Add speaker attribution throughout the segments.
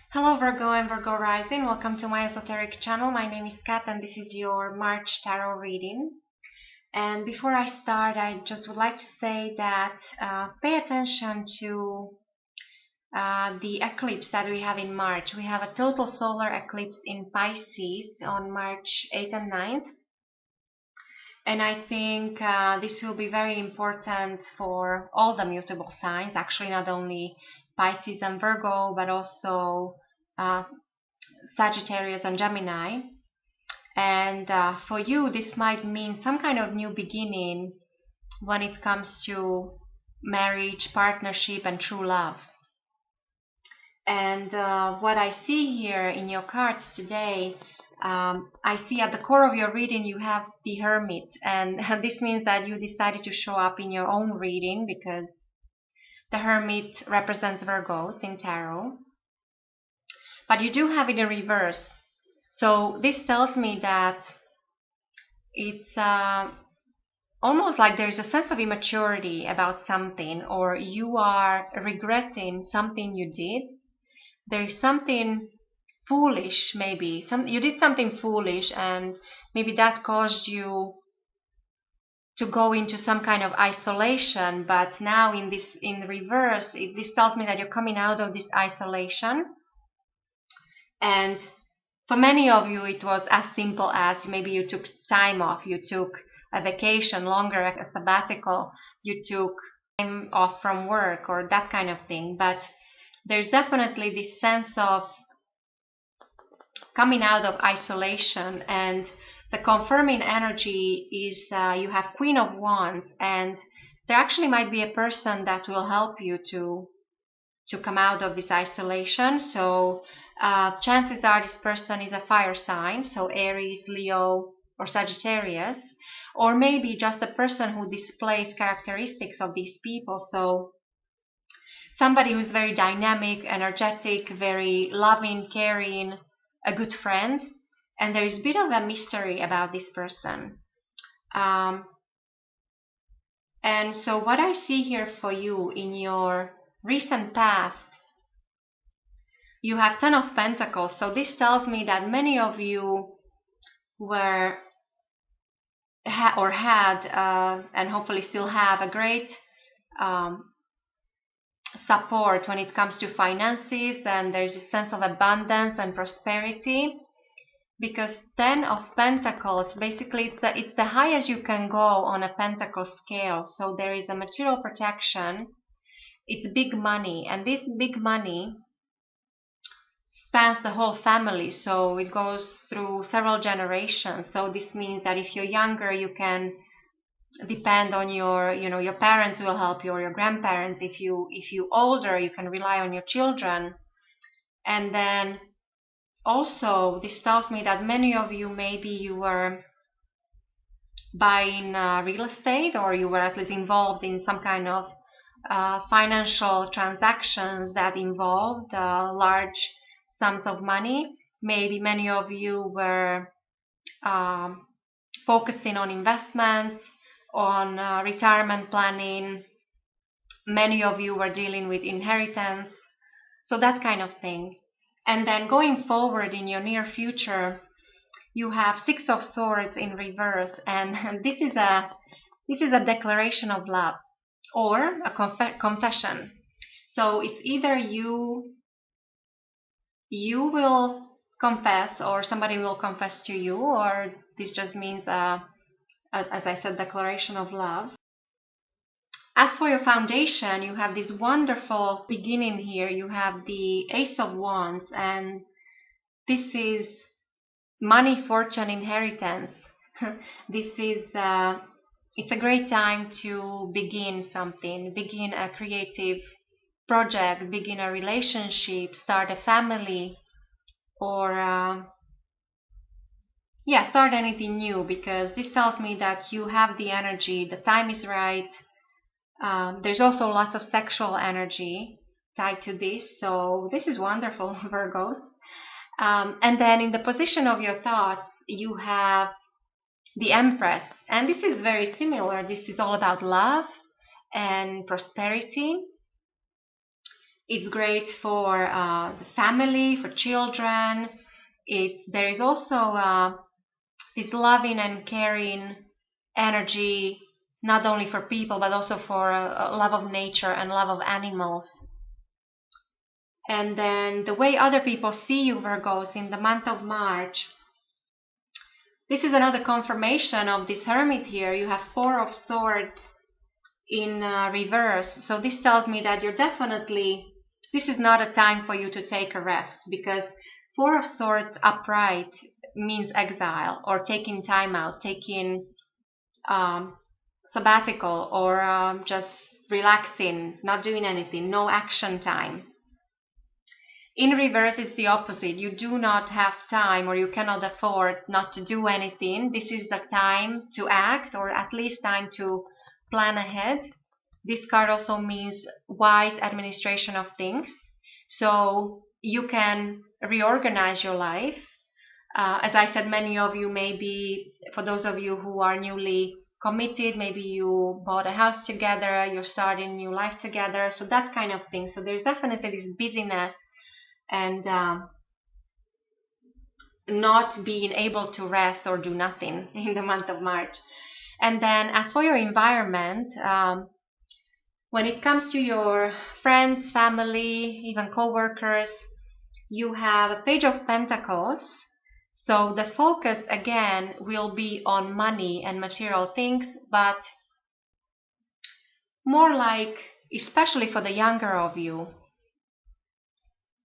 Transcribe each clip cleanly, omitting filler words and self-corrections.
Speaker 1: Hello Virgo and Virgo Rising, welcome to my esoteric channel. My name is Kat and this is your March tarot reading. And before I start, I just would like to say that pay attention to the eclipse that we have in March. We have a total solar eclipse in Pisces on March 8th and 9th. And I think this will be very important for all the mutable signs, actually not only Pisces and Virgo, but also Sagittarius and Gemini. And for you, this might mean some kind of new beginning when it comes to marriage, partnership, and true love. And what I see here in your cards today, I see at the core of your reading you have the Hermit, and this means that you decided to show up in your own reading because the Hermit represents Virgos in tarot. But you do have it in reverse. So this tells me that it's almost like there is a sense of immaturity about something, or you are regretting something you did. There is something foolish, maybe you did something foolish, and maybe that caused you to go into some kind of isolation. But now in reverse, this tells me that you're coming out of this isolation. And for many of you, it was as simple as maybe you took time off, you took a vacation, longer, a sabbatical, you took time off from work or that kind of thing. But there's definitely this sense of coming out of isolation, and the confirming energy is you have Queen of Wands, and there actually might be a person that will help you to come out of this isolation. So chances are this person is a fire sign, so Aries, Leo, or Sagittarius, or maybe just a person who displays characteristics of these people. So somebody who's very dynamic, energetic, very loving, caring, a good friend, and there is a bit of a mystery about this person. And so what I see here for you in your recent past, you have Ten of Pentacles. So this tells me that many of you were had and hopefully still have a great support when it comes to finances, and there's a sense of abundance and prosperity, because Ten of Pentacles, basically it's the highest you can go on a pentacle scale. So there is a material protection, it's big money, and this big money spans the whole family, so it goes through several generations. So this means that if you're younger, you can depend on your parents will help you, or your grandparents. If you older, you can rely on your children. And then also this tells me that many of you, maybe you were buying real estate, or you were at least involved in some kind of financial transactions that involved large sums of money. Maybe many of you were focusing on investments, on retirement planning. Many of you were dealing with inheritance, so that kind of thing. And then going forward in your near future, you have Six of Swords in reverse, and this is a declaration of love or a confession. So it's either you will confess, or somebody will confess to you, or this just means as I said, declaration of love. As for your foundation, you have this wonderful beginning here. You have the Ace of Wands, and this is money, fortune, inheritance. This is it's a great time to begin something, begin a creative project, begin a relationship, start a family, or start anything new, because this tells me that you have the energy, the time is right. There's also lots of sexual energy tied to this, so this is wonderful, Virgos. And then in the position of your thoughts, you have the Empress, and this is very similar. This is all about love and prosperity. It's great for the family, for children. There is also this loving and caring energy, not only for people, but also for love of nature and love of animals. And then the way other people see you, Virgos, in the month of March, this is another confirmation of this Hermit here. You have Four of Swords in reverse. So this tells me that this is not a time for you to take a rest, because Four of Swords upright means exile or taking time out, taking sabbatical, or just relaxing, not doing anything, no action time. In reverse, it's the opposite. You do not have time, or you cannot afford not to do anything. This is the time to act, or at least time to plan ahead. This card also means wise administration of things. So you can reorganize your life. As I said, many of you for those of you who are newly committed, maybe you bought a house together, you're starting new life together, so that kind of thing. So there's definitely this busyness and not being able to rest or do nothing in the month of March. And then as for your environment, when it comes to your friends, family, even co-workers, you have a Page of Pentacles. So the focus again will be on money and material things, but more like, especially for the younger of you,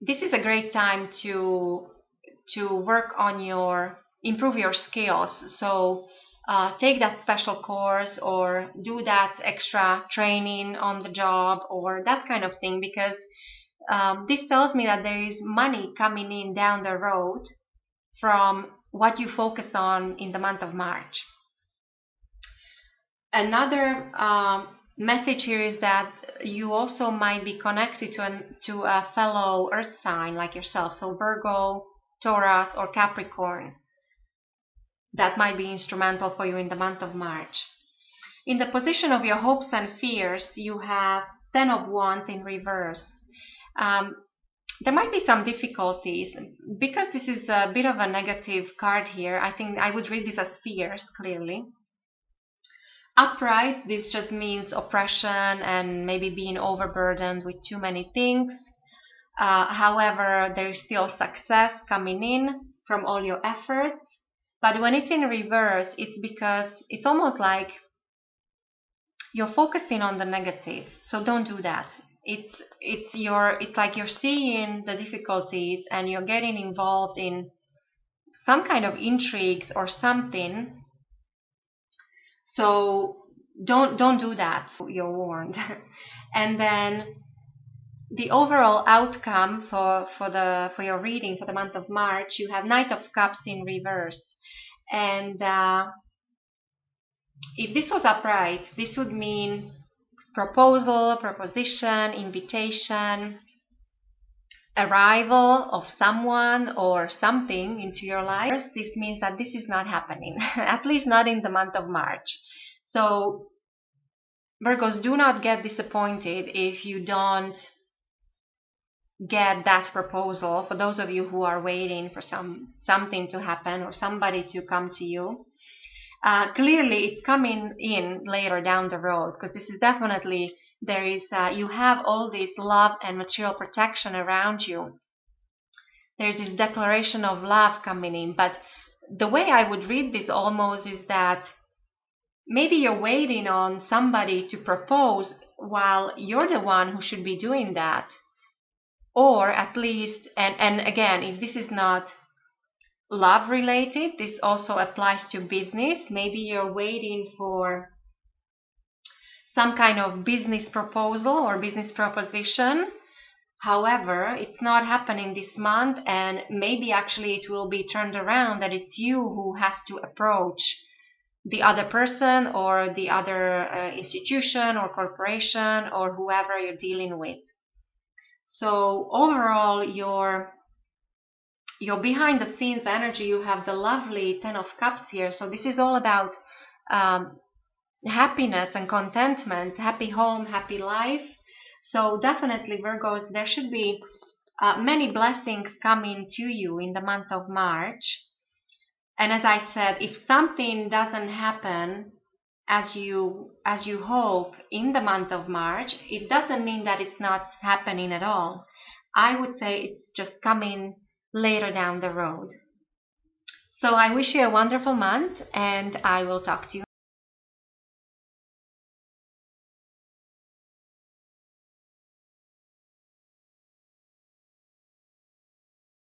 Speaker 1: this is a great time to work on improve your skills. So take that special course or do that extra training on the job or that kind of thing, because this tells me that there is money coming in down the road from what you focus on in the month of March. Another message here is that you also might be connected to a fellow earth sign like yourself, so Virgo, Taurus, or Capricorn. That might be instrumental for you in the month of March. In the position of your hopes and fears, you have Ten of Wands in reverse. There might be some difficulties because this is a bit of a negative card here. I think I would read this as fears, clearly. Upright, this just means oppression and maybe being overburdened with too many things. However, there is still success coming in from all your efforts. But when it's in reverse, it's because it's almost like you're focusing on the negative. So don't do that. It's like you're seeing the difficulties and you're getting involved in some kind of intrigues or something. So don't do that. You're warned. And then the overall outcome for your reading for the month of March, you have Knight of Cups in reverse. And if this was upright, this would mean proposal, proposition, invitation, arrival of someone or something into your life. This means that this is not happening, at least not in the month of March. So Virgos, do not get disappointed if you don't get that proposal. For those of you who are waiting for something to happen or somebody to come to you, clearly it's coming in later down the road, because this is definitely, you have all this love and material protection around you. There's this declaration of love coming in, but the way I would read this almost is that maybe you're waiting on somebody to propose while you're the one who should be doing that. Or at least, and again, if this is not love related, this also applies to business. Maybe you're waiting for some kind of business proposal or business proposition. However, it's not happening this month, and maybe actually it will be turned around that it's you who has to approach the other person or the other institution or corporation or whoever you're dealing with. So overall, your behind the scenes energy, you have the lovely Ten of Cups here. So this is all about happiness and contentment, happy home, happy life. So definitely, Virgos, there should be many blessings coming to you in the month of March. And as I said, if something doesn't happen as you hope in the month of March, it doesn't mean that it's not happening at all. I would say it's just coming later down the road. So I wish you a wonderful month, and I will talk to you